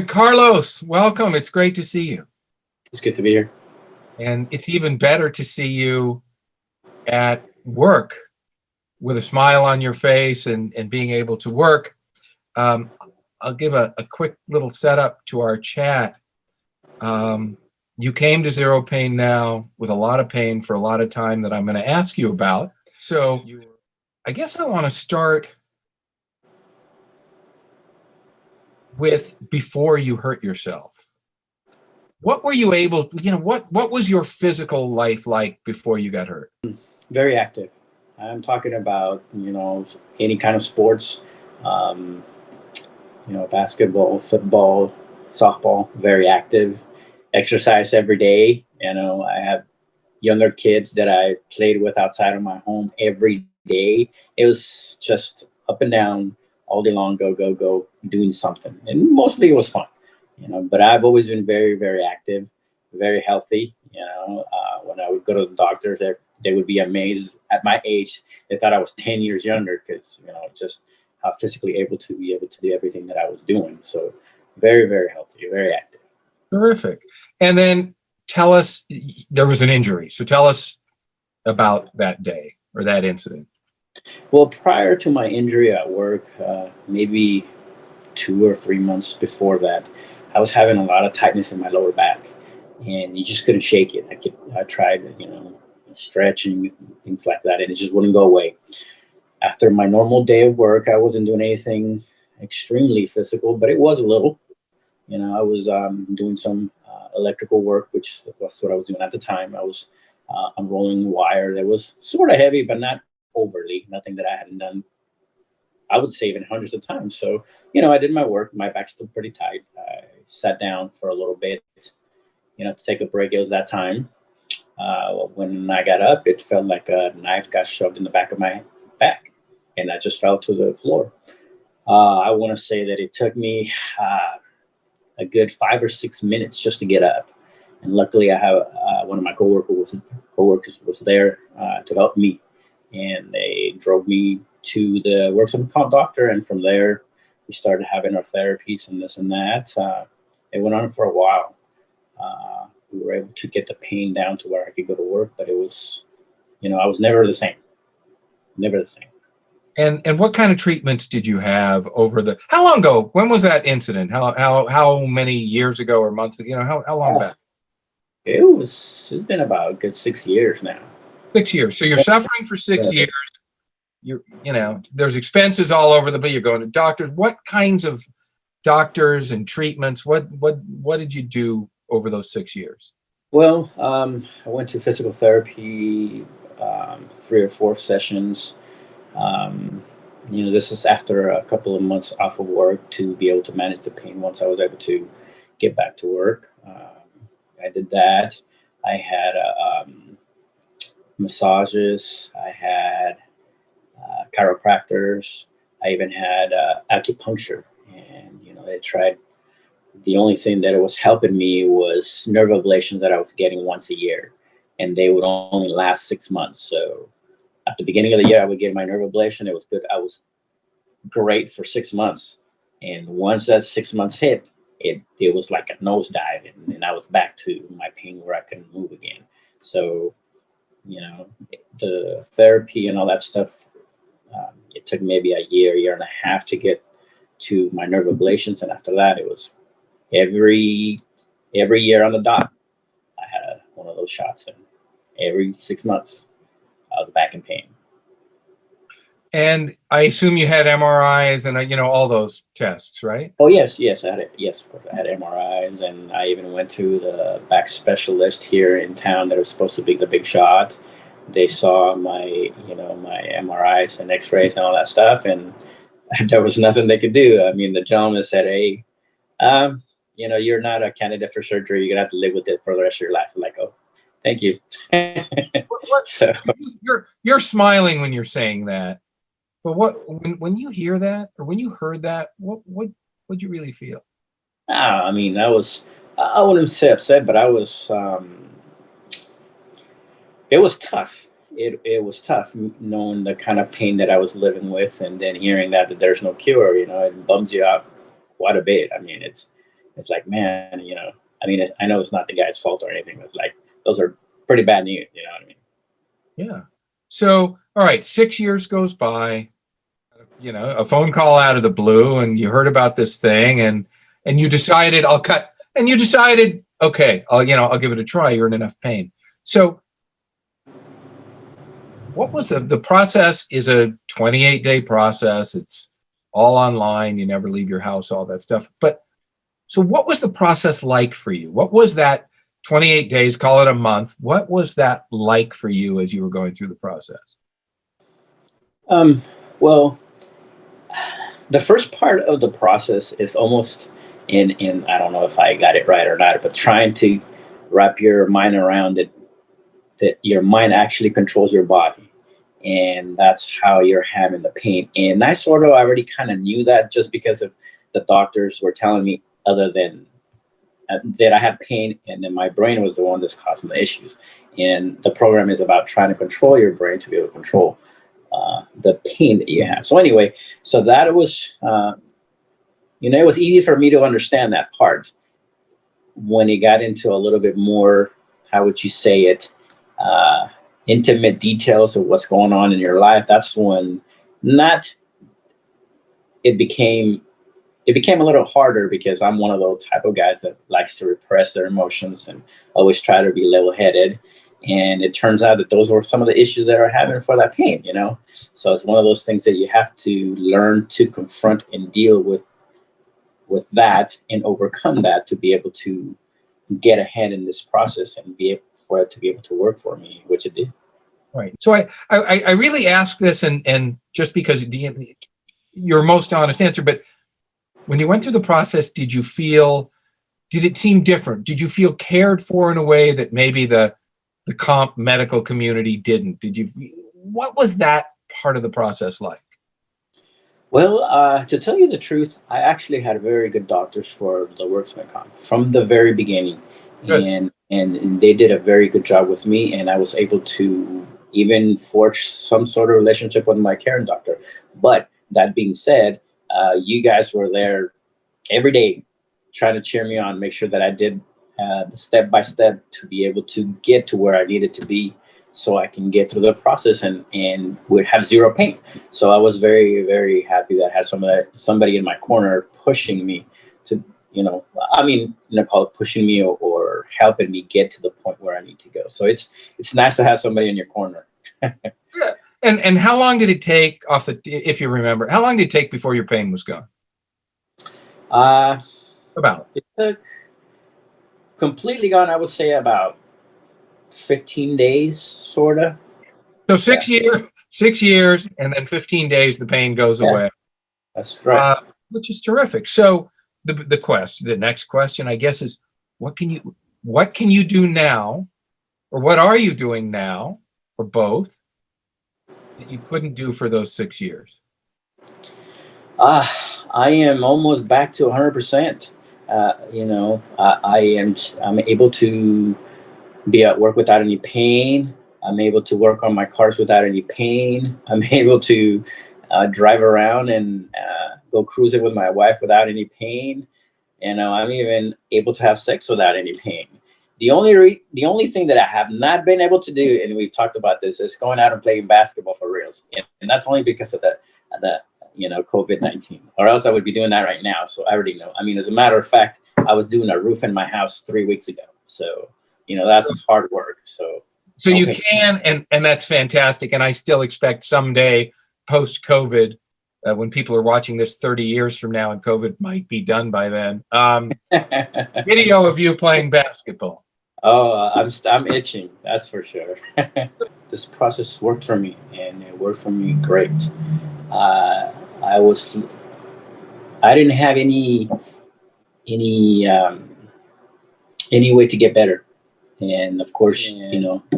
Carlos, welcome. It's great to see you. It's good to be here. And it's even better to see you at work with a smile on your face and being able to work. Um, I'll give a quick little setup to our chat. You came to Zero Pain Now with a lot of pain for a lot of time that I'm going to ask you about. So I guess I want to start with before you hurt yourself. What were you able, what was your physical life like before you got hurt? Very active. I'm talking about, any kind of sports, um, basketball, football, softball, very active. Exercise every day. I have younger kids that I played with outside of my home every day. It was just up and down all day long, go, go, go, doing something. And mostly it was fun, but I've always been very, very active, very healthy. When I would go to the doctors, they would be amazed at my age. They thought I was 10 years younger because, just how physically able to do everything that I was doing. So very, very healthy, very active. Terrific. And then tell us, there was an injury. So tell us about that day or that incident. Well, prior to my injury at work, maybe 2 or 3 months before that, I was having a lot of tightness in my lower back, and you just couldn't shake it. I tried, stretching, things like that, and it just wouldn't go away. After my normal day of work, I wasn't doing anything extremely physical, but it was a little. I was doing some electrical work, which was what I was doing at the time. I was unrolling wire that was sort of heavy, but not overly, nothing that I hadn't done, I would say, even hundreds of times. So, I did my work. My back's still pretty tight. I sat down for a little bit, to take a break. It was that time. When I got up, it felt like a knife got shoved in the back of my back, and I just fell to the floor. I want to say that it took me a good 5 or 6 minutes just to get up. And luckily, I have one of my coworkers was there to help me, and they drove me to the works of a doctor. And from there, we started having our therapies and this and that. It went on for a while. We were able to get the pain down to where I could go to work, but it was, I was never the same. Never the same. And what kind of treatments did you have how long ago? When was that incident? How many years ago or months ago? How long back? It's been about a good 6 years now. 6 years. So you're suffering for 6 years. There's expenses all over the place. You're going to doctors. What kinds of doctors and treatments? What did you do over those 6 years? Well, I went to physical therapy, 3 or 4 sessions. This is after a couple of months off of work to be able to manage the pain once I was able to get back to work. I did that. I had massages. I had chiropractors. I even had acupuncture. And, they tried. The only thing that it was helping me was nerve ablations that I was getting once a year. And they would only last 6 months. So at the beginning of the year, I would get my nerve ablation. It was good. I was great for 6 months. And once that 6 months hit, it was like a nosedive, and I was back to my pain where I couldn't move again. So, the therapy and all that stuff, it took maybe a year and a half to get to my nerve ablations. And after that, it was every year on the dot, I had one of those shots, and every 6 months, I was back in pain. And I assume you had MRIs and all those tests, right? Oh yes, I had it. Yes, of course, I had MRIs, and I even went to the back specialist here in town that was supposed to be the big shot. They saw my MRIs and X-rays and all that stuff, and there was nothing they could do. I mean, the gentleman said, "Hey, you're not a candidate for surgery. You're gonna have to live with it for the rest of your life." I'm like, "Oh, thank you." So you're smiling when you're saying that. But when you hear that, or when you heard that, what'd you really feel? I mean, I wouldn't say upset, but it was tough. It was tough knowing the kind of pain that I was living with, and then hearing that there's no cure. It bums you out quite a bit. I mean, It's like, man, I mean, I know it's not the guy's fault or anything. It's like, those are pretty bad news. You know what I mean? Yeah. So, all right, 6 years goes by, a phone call out of the blue, and you heard about this thing, and you decided okay, I'll give it a try. You're in enough pain. So what was the process? Is a 28-day process. It's all online. You never leave your house, all that stuff. But so what was the process like for you? What was that 28 days, call it a month? What was that like for you as you were going through the process? Well, the first part of the process is almost in I don't know if I got it right or not, but trying to wrap your mind around it, that your mind actually controls your body, and that's how you're having the pain. And I sort of already kind of knew that, just because of the doctors were telling me, other than that I had pain, and then my brain was the one that's causing the issues. And the program is about trying to control your brain to be able to control the pain that you have. So anyway, so that was, it was easy for me to understand that part. When it got into a little bit more, how would you say it, intimate details of what's going on in your life, that's when not it became a little harder, because I'm one of those type of guys that likes to repress their emotions and always try to be level-headed. And it turns out that those were some of the issues that are having for that pain. So it's one of those things that you have to learn to confront and deal with that and overcome that, to be able to get ahead in this process and be able for it to be able to work for me, which it did. Right. So I really ask this, and just because your most honest answer, but when you went through the process, did it seem different? Did you feel cared for in a way that maybe the comp medical community didn't? What was that part of the process like? Well, to tell you the truth, I actually had very good doctors for the worksman comp from the very beginning, Good. and they did a very good job with me, and I was able to even forge some sort of relationship with my care doctor. But that being said, you guys were there every day, trying to cheer me on, make sure that I did the step by step to be able to get to where I needed to be, so I can get through the process and would have zero pain. So I was very, very happy that I had somebody in my corner pushing me to, call it pushing me, or helping me get to the point where I need to go. So it's nice to have somebody in your corner. Yeah. And how long did it take if you remember, how long did it take before your pain was gone? Uh, About. it took completely gone, I would say about 15 days, sort of. So Yeah. 6 years, and then 15 days, the pain goes Yeah, away, that's right. which is terrific. So the next question, I guess, is what can you do now, or what are you doing now, or both, that you couldn't do for those 6 years? Uh, I am almost back to 100%. I'm able to be at work without any pain. I'm able to work on my cars without any pain. I'm able to drive around and go cruising with my wife without any pain. I'm even able to have sex without any pain. The only thing that I have not been able to do, and we've talked about this, is going out and playing basketball for reals, and that's only because of the COVID-19, or else I would be doing that right now. So I already know. I mean, as a matter of fact, I was doing a roof in my house 3 weeks ago. So that's hard work. So You okay. can, and that's fantastic. And I still expect someday, post COVID, when people are watching this 30 years from now, and COVID might be done by then, video of you playing basketball. Oh, I'm itching. That's for sure. This process worked for me, and it worked for me great. Uh, I was I didn't have any any way to get better, and of course,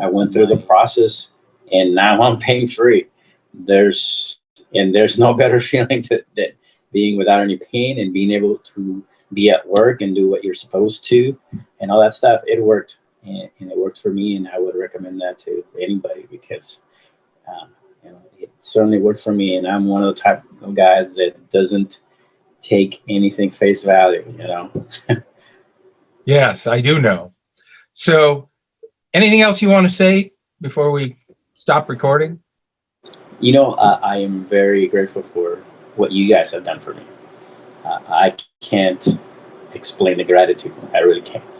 I went through the process, and now I'm pain free. There's no better feeling than being without any pain and being able to be at work and do what you're supposed to, and all that stuff. It worked, and it worked for me, and I would recommend that to anybody, because it certainly worked for me, and I'm one of the type of guys that doesn't take anything face value. Yes, I do know. So, anything else you want to say before we stop recording? I am very grateful for what you guys have done for me. I can't explain the gratitude. I really can't.